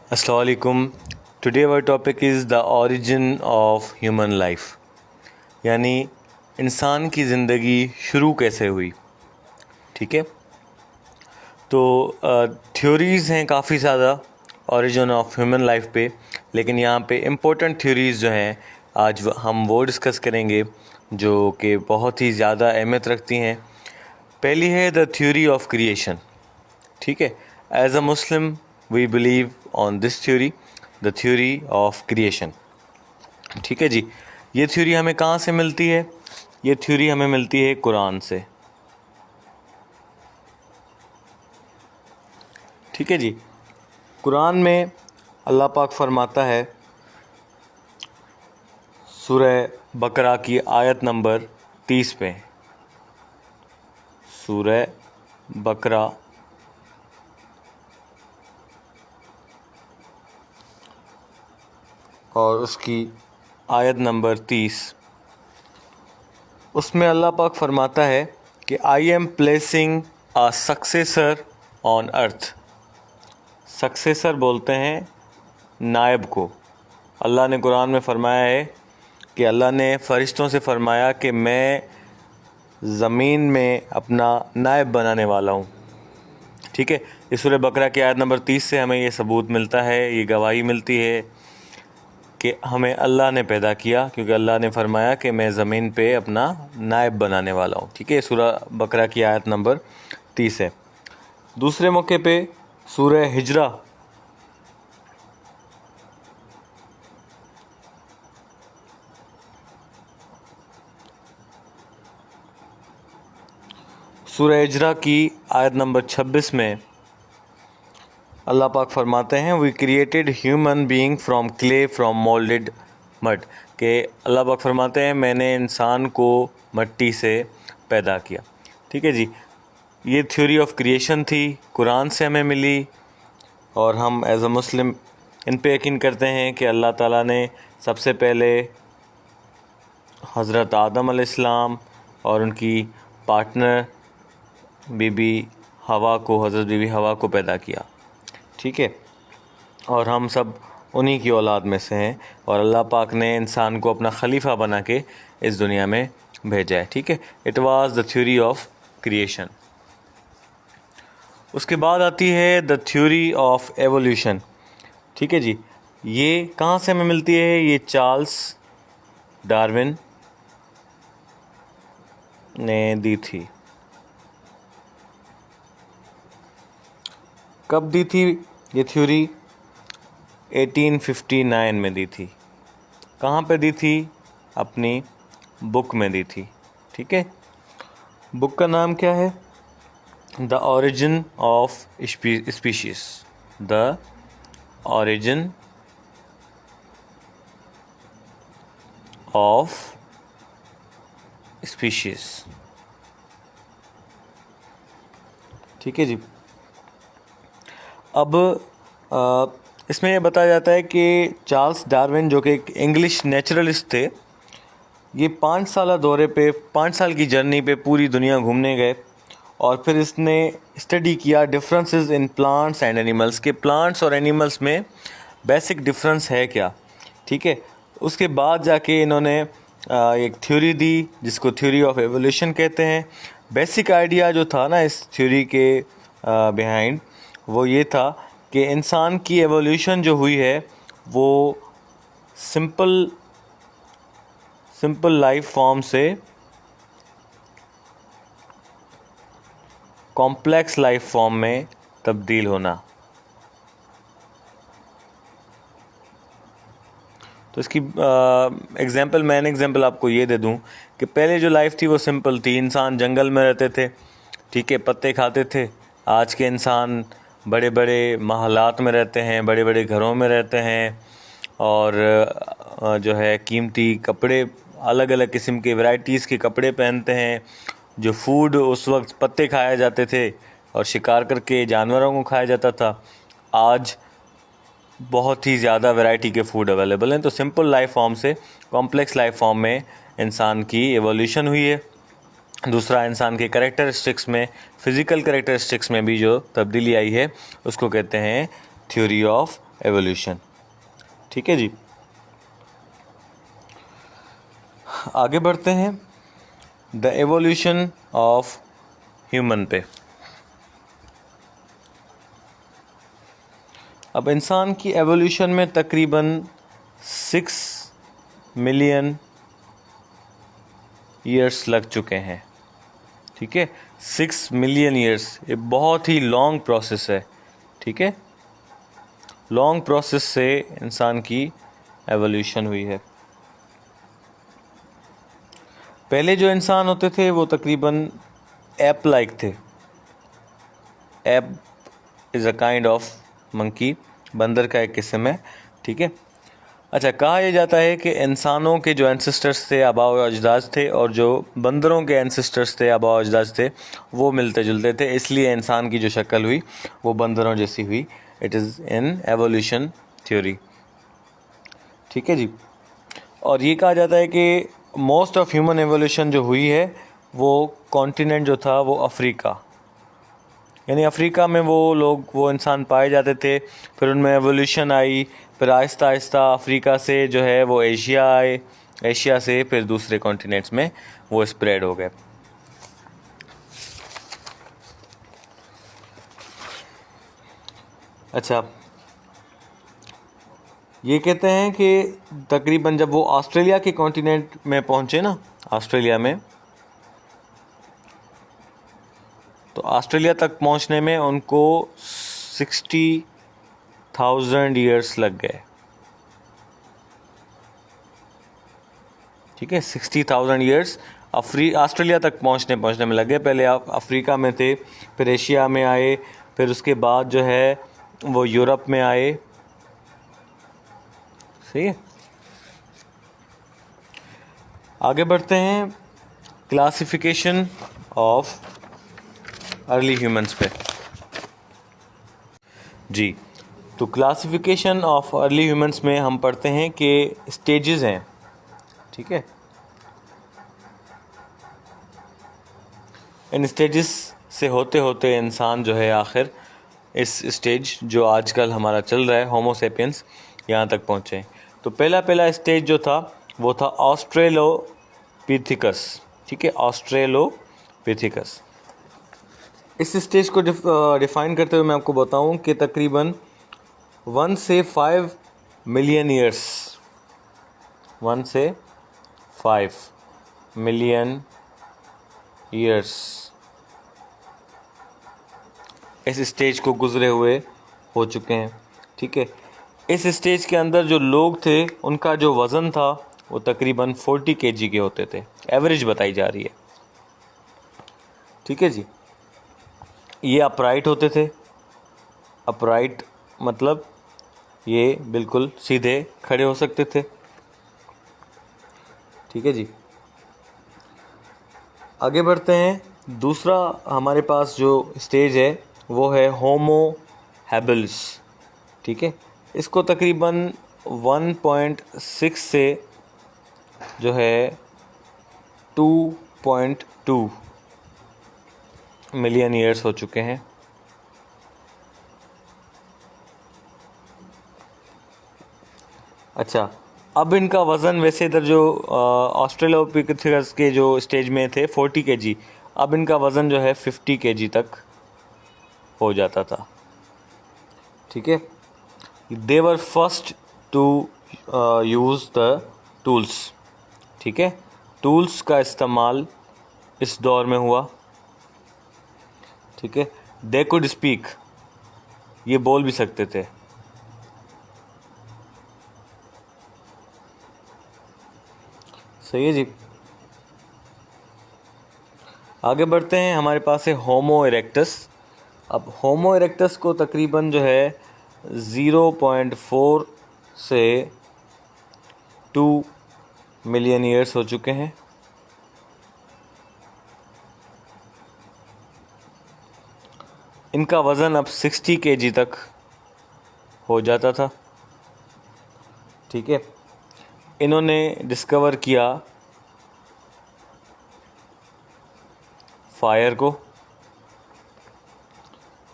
अस्सलाम वालेकुम। Today our topic is the origin of human life, यानी इंसान की ज़िंदगी शुरू कैसे हुई। ठीक है, तो थ्योरीज़ हैं काफ़ी ज़्यादा ओरिजिन ऑफ ह्यूमन लाइफ पे, लेकिन यहाँ पे इम्पोर्टेंट थ्योरीज़ जो हैं आज हम वो डिस्कस करेंगे जो कि बहुत ही ज़्यादा अहमियत रखती हैं। पहली है द थ्योरी ऑफ क्रिएशन। ठीक है, as a Muslim we believe on this theory, the theory of creation. ठीक है जी, ये थ्योरी हमें कहाँ से मिलती है? ये थ्योरी हमें मिलती है कुरान से। ठीक है जी, कुरान में अल्लाह पाक फरमाता है सूरह बकरा की आयत नंबर 30 पे, सूरह बकरा और उसकी आयत नंबर 30, उसमें अल्लाह पाक फरमाता है कि I am placing a successor on earth. Successor बोलते हैं नायब को। अल्लाह ने कुरान में फरमाया है कि अल्लाह ने फ़रिश्तों से फरमाया कि मैं ज़मीन में अपना नायब बनाने वाला हूँ। ठीक है, इस सूरह बकरा की आयत नंबर 30 से हमें ये सबूत मिलता है, ये गवाही मिलती है कि हमें अल्लाह ने पैदा किया, क्योंकि अल्लाह ने फरमाया कि मैं ज़मीन पे अपना नायब बनाने वाला हूँ। ठीक है, सूरह बकरा की आयत नंबर 30 है। दूसरे मौके पे सूरह हिजरा सूरह हिजरा की आयत नंबर 26 में अल्लाह पाक फरमाते हैं we created human being from clay from molded mud, के अल्लाह पाक फरमाते हैं मैंने इंसान को मट्टी से पैदा किया। ठीक है जी, ये थ्योरी ऑफ क्रिएशन थी, कुरान से हमें मिली, और हम एज अ मुस्लिम इन पे यकीन करते हैं कि अल्लाह ताला ने सबसे पहले हज़रत आदम अलैहिस्सलाम और उनकी पार्टनर बीबी हवा को, हज़रत बीबी हवा को पैदा किया। ठीक है, और हम सब उन्हीं की औलाद में से हैं, और अल्लाह पाक ने इंसान को अपना खलीफा बना के इस दुनिया में भेजा है। ठीक है, it was the theory of creation. उसके बाद आती है द थ्योरी ऑफ एवोल्यूशन। ठीक है जी, ये कहाँ से हमें मिलती है? ये चार्ल्स डार्विन ने दी थी। कब दी थी ये थ्योरी? 1859 में दी थी। कहाँ पे दी थी? अपनी बुक में दी थी। ठीक है, बुक का नाम क्या है? The origin of species, the origin of species. ठीक है जी, अब इसमें यह बताया जाता है कि चार्ल्स डार्विन जो कि एक इंग्लिश नेचुरलिस्ट थे, ये 5 साल दौरे पे, 5 साल की जर्नी पे पूरी दुनिया घूमने गए, और फिर इसने स्टडी किया differences in plants and animals, के प्लांट्स और एनिमल्स में बेसिक डिफरेंस है क्या। ठीक है, उसके बाद जाके इन्होंने एक थ्योरी दी जिसको थ्योरी ऑफ एवोल्यूशन कहते हैं। बेसिक आइडिया जो था ना इस थ्योरी के बिहाइंड, वो ये था कि इंसान की एवोल्यूशन जो हुई है वो सिंपल लाइफ फॉर्म से कॉम्प्लेक्स लाइफ फॉर्म में तब्दील होना। तो इसकी मैंने एग्जांपल आपको ये दे दूं कि पहले जो लाइफ थी वो सिंपल थी, इंसान जंगल में रहते थे, ठीक है, पत्ते खाते थे। आज के इंसान बड़े बड़े महलात में रहते हैं, बड़े बड़े घरों में रहते हैं, और जो है कीमती कपड़े, अलग अलग किस्म के वैरायटीज़ के कपड़े पहनते हैं। जो फूड उस वक्त पत्ते खाए जाते थे और शिकार करके जानवरों को खाया जाता था, आज बहुत ही ज़्यादा वैरायटी के फूड अवेलेबल हैं। तो सिंपल लाइफ फॉर्म से कॉम्प्लेक्स लाइफ फॉर्म में इंसान की एवोल्यूशन हुई है। दूसरा, इंसान के कैरेक्टरिस्टिक्स में, फ़िज़िकल कैरेक्टरिस्टिक्स में भी जो तब्दीली आई है उसको कहते हैं थ्योरी ऑफ एवोल्यूशन। ठीक है जी, आगे बढ़ते हैं द एवोल्यूशन ऑफ ह्यूमन पे। अब इंसान की एवोल्यूशन में तकरीबन 6 मिलियन ईयर्स लग चुके हैं। ठीक है, 6 मिलियन ईयर्स, ये बहुत ही लॉन्ग प्रोसेस है। ठीक है, लॉन्ग प्रोसेस से इंसान की एवोल्यूशन हुई है। पहले जो इंसान होते थे वो तकरीबन एप लाइक थे। App is a kind of monkey, बंदर का एक किस्म है। ठीक है, अच्छा, कहा यह जाता है कि इंसानों के जो एंसेस्टर्स थे, आबाओ अजदाद थे, और जो बंदरों के एंसेस्टर्स थे, आबाओ अजदाद थे, वो मिलते जुलते थे, इसलिए इंसान की जो शक्ल हुई वो बंदरों जैसी हुई। It is in evolution theory. ठीक है जी, और ये कहा जाता है कि मोस्ट ऑफ ह्यूमन एवोल्यूशन जो हुई है वो कॉन्टिनेंट जो था वो अफ्रीका, यानी अफ्रीका में वो इंसान पाए जाते थे। फिर उनमें एवोल्यूशन आई, फिर आहिस्ता आहिस्ता अफ्रीका से जो है वो एशिया आए, एशिया से फिर दूसरे कॉन्टिनेंट्स में वो स्प्रेड हो गए। अच्छा, ये कहते हैं कि तकरीबन जब वो ऑस्ट्रेलिया के कॉन्टिनेंट में पहुँचे ना, ऑस्ट्रेलिया में, तो ऑस्ट्रेलिया तक पहुंचने में उनको 60,000 ईयर्स लग गए। ठीक है, 60,000 ईयर्स ऑस्ट्रेलिया तक पहुंचने में लग गए। पहले आप अफ्रीका में थे, फिर एशिया में आए, फिर उसके बाद जो है वो यूरोप में आए। सही है, आगे बढ़ते हैं क्लासिफिकेशन ऑफ अर्ली ह्यूमंस पे। जी, तो क्लासिफिकेशन ऑफ अर्ली ह्यूमंस में हम पढ़ते हैं कि स्टेजेस हैं। ठीक है, इन स्टेजेस से होते होते इंसान जो है आखिर इस स्टेज जो आजकल हमारा चल रहा है होमो सेपियंस, यहाँ तक पहुँचे। तो पहला स्टेज जो था वो था ऑस्ट्रेलोपिथेकस। ठीक है, ऑस्ट्रेलोपिथेकस। इस स्टेज को डिफ़ाइन करते हुए मैं आपको बताऊं कि तकरीबन 1 से 5 मिलियन ईयर्स, 1 से 5 मिलियन ईयर्स इस स्टेज को गुजरे हुए हो चुके हैं। ठीक है, इस स्टेज के अंदर जो लोग थे उनका जो वज़न था वो तकरीबन 40 kg के होते थे, एवरेज बताई जा रही है। ठीक है जी, ये अपराइट होते थे। अपराइट मतलब ये बिल्कुल सीधे खड़े हो सकते थे। ठीक है जी, आगे बढ़ते हैं। दूसरा हमारे पास जो स्टेज है वो है होमो हैबिलिस। ठीक है, इसको तकरीबन 1.6 से जो है 2.2 मिलियन ईयर्स हो चुके हैं। अच्छा, अब इनका वज़न वैसे इधर जो ऑस्ट्रेलोपिथेकस के जो स्टेज में थे 40 kg, अब इनका वज़न जो है 50 kg तक हो जाता था। ठीक है, they were first to use the tools. ठीक है, टूल्स का इस्तेमाल इस दौर में हुआ। ठीक है, दे कुड स्पीक, ये बोल भी सकते थे। सही है जी, आगे बढ़ते हैं। हमारे पास है होमो इरेक्टस। अब होमो इरेक्टस को तकरीबन जो है 0.4 से 2 मिलियन ईयर्स हो चुके हैं। इनका वज़न अब 60 kg तक हो जाता था। ठीक है, इन्होंने डिस्कवर किया फायर को।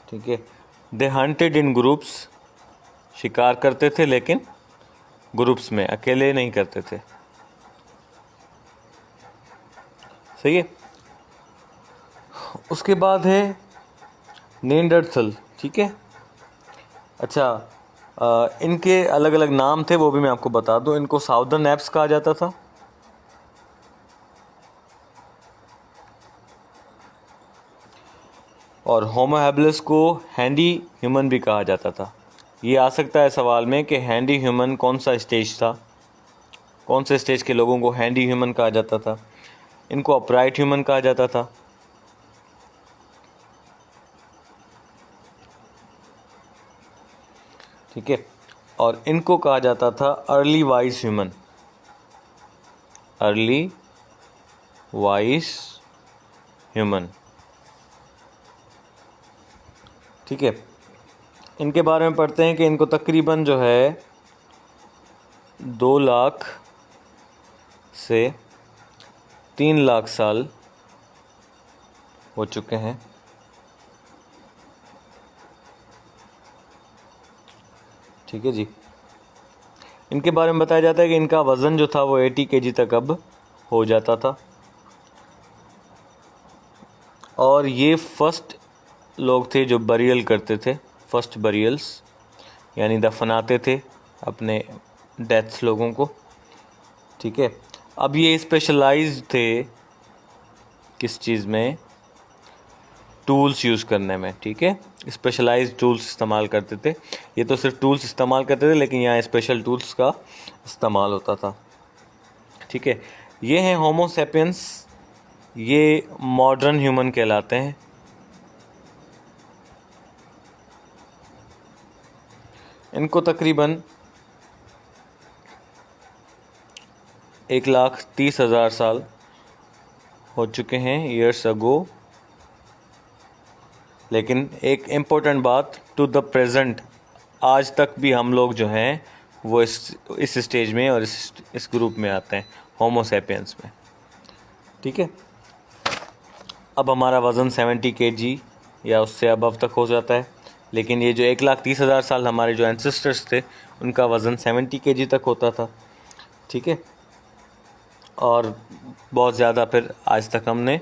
ठीक है, दे हंटेड इन ग्रुप्स, शिकार करते थे लेकिन ग्रुप्स में, अकेले नहीं करते थे। सही है। उसके बाद है नेंडरथल। ठीक है। अच्छा, इनके अलग अलग नाम थे, वो भी मैं आपको बता दूं। इनको साउदर्न एप्स कहा जाता था, और होमो हैबिलिस को हैंडी ह्यूमन भी कहा जाता था। ये आ सकता है सवाल में कि हैंडी ह्यूमन कौन सा स्टेज था, कौन से स्टेज के लोगों को हैंडी ह्यूमन कहा जाता था। इनको अपराइट ह्यूमन कहा जाता था। ठीक है। और इनको कहा जाता था early wise human, early wise human. ठीक है। इनके बारे में पढ़ते हैं कि इनको तकरीबन जो है 2 लाख से 3 लाख साल हो चुके हैं। ठीक है जी। इनके बारे में बताया जाता है कि इनका वज़न जो था वो 80 kg तक अब हो जाता था। और ये फर्स्ट लोग थे जो बरियल करते थे, फर्स्ट बरियल्स, यानी दफनाते थे अपने डेथ्स लोगों को। ठीक है। अब ये स्पेशलाइज्ड थे किस चीज़ में, टूल्स यूज़ करने में। ठीक है। स्पेशलाइज्ड टूल्स इस्तेमाल करते थे। ये तो सिर्फ टूल्स इस्तेमाल करते थे, लेकिन यहाँ स्पेशल टूल्स का इस्तेमाल होता था। ठीक है। ये हैं होमो सैपियंस, ये मॉडर्न ह्यूमन कहलाते हैं। इनको तकरीबन 1,30,000 साल हो चुके हैं, ईयर्स अगो। लेकिन एक इम्पोर्टेंट बात, टू द प्रेजेंट, आज तक भी हम लोग जो हैं वो इस स्टेज में और इस ग्रुप में आते हैं, होमो सैपियंस में। ठीक है। अब हमारा वज़न 70 kg या उससे अबव तक हो जाता है, लेकिन ये जो 1,30,000 साल हमारे जो एंसेस्टर्स थे उनका वज़न 70 kg तक होता था। ठीक है। और बहुत ज़्यादा फिर आज तक हमने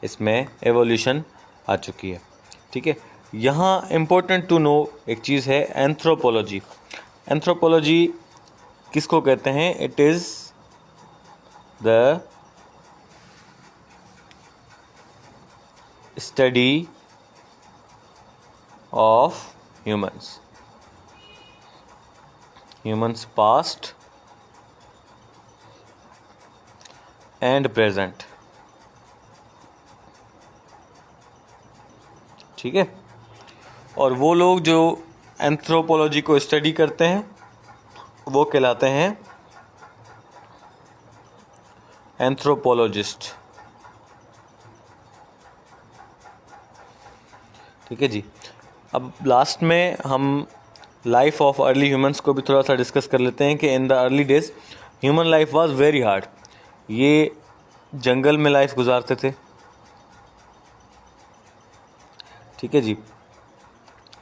इसमें एवोल्यूशन आ चुकी है। ठीक है। यहाँ इम्पोर्टेंट टू नो एक चीज़ है, एंथ्रोपोलॉजी। एंथ्रोपोलॉजी किसको कहते हैं? It is the study of humans past and present. ठीक है। और वो लोग जो एंथ्रोपोलॉजी को स्टडी करते हैं वो कहलाते हैं एंथ्रोपोलॉजिस्ट। ठीक है जी। अब लास्ट में हम लाइफ ऑफ अर्ली ह्यूमंस को भी थोड़ा सा डिस्कस कर लेते हैं कि in the early days human life was very hard. ये जंगल में लाइफ गुजारते थे। ठीक है जी।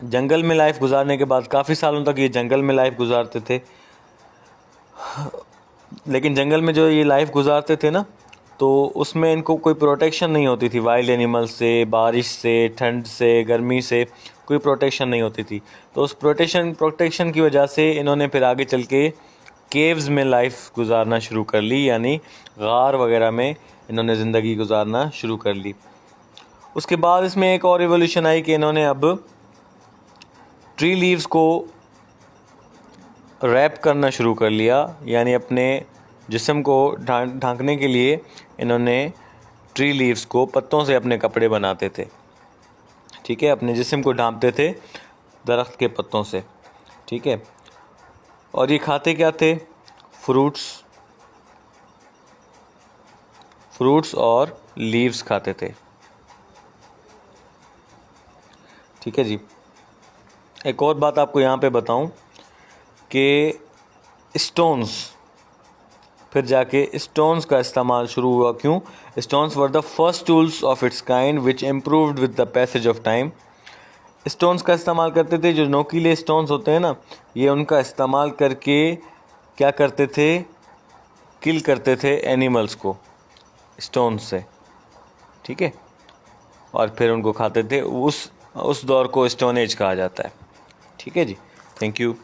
जंगल में लाइफ गुजारने के बाद काफ़ी सालों तक ये जंगल में लाइफ गुजारते थे। लेकिन जंगल में जो ये लाइफ गुजारते थे ना, तो उसमें इनको कोई प्रोटेक्शन नहीं होती थी वाइल्ड एनिमल्स से, बारिश से, ठंड से, गर्मी से कोई प्रोटेक्शन नहीं होती थी। तो उस प्रोटेक्शन की वजह से इन्होंने फिर आगे चल के केव्स में लाइफ गुजारना शुरू कर ली, यानी गार वगैरह में इन्होंने ज़िंदगी गुजारना शुरू कर ली। उसके बाद इसमें एक और रिवोल्यूशन आई कि इन्होंने अब ट्री लीव्स को रैप करना शुरू कर लिया, यानी अपने जिस्म को ढांकने के लिए इन्होंने ट्री लीव्स को, पत्तों से अपने कपड़े बनाते थे। ठीक है। अपने जिस्म को ढांपते थे दरख्त के पत्तों से। ठीक है। और ये खाते क्या थे? फ्रूट्स और लीव्स खाते थे। ठीक है जी। एक और बात आपको यहाँ पे बताऊँ कि स्टोन्स, फिर जाके स्टोन्स का इस्तेमाल शुरू हुआ। क्यों? Stones were the first tools of its kind which improved with the passage of time stones का इस्तेमाल करते थे, जो नोकीले स्टोन्स होते हैं ना, ये उनका इस्तेमाल करके क्या करते थे, किल करते थे एनिमल्स को स्टोन से, ठीक है, और फिर उनको खाते थे। उस दौर को स्टोन एज कहा जाता है। ठीक है जी, थैंक यू।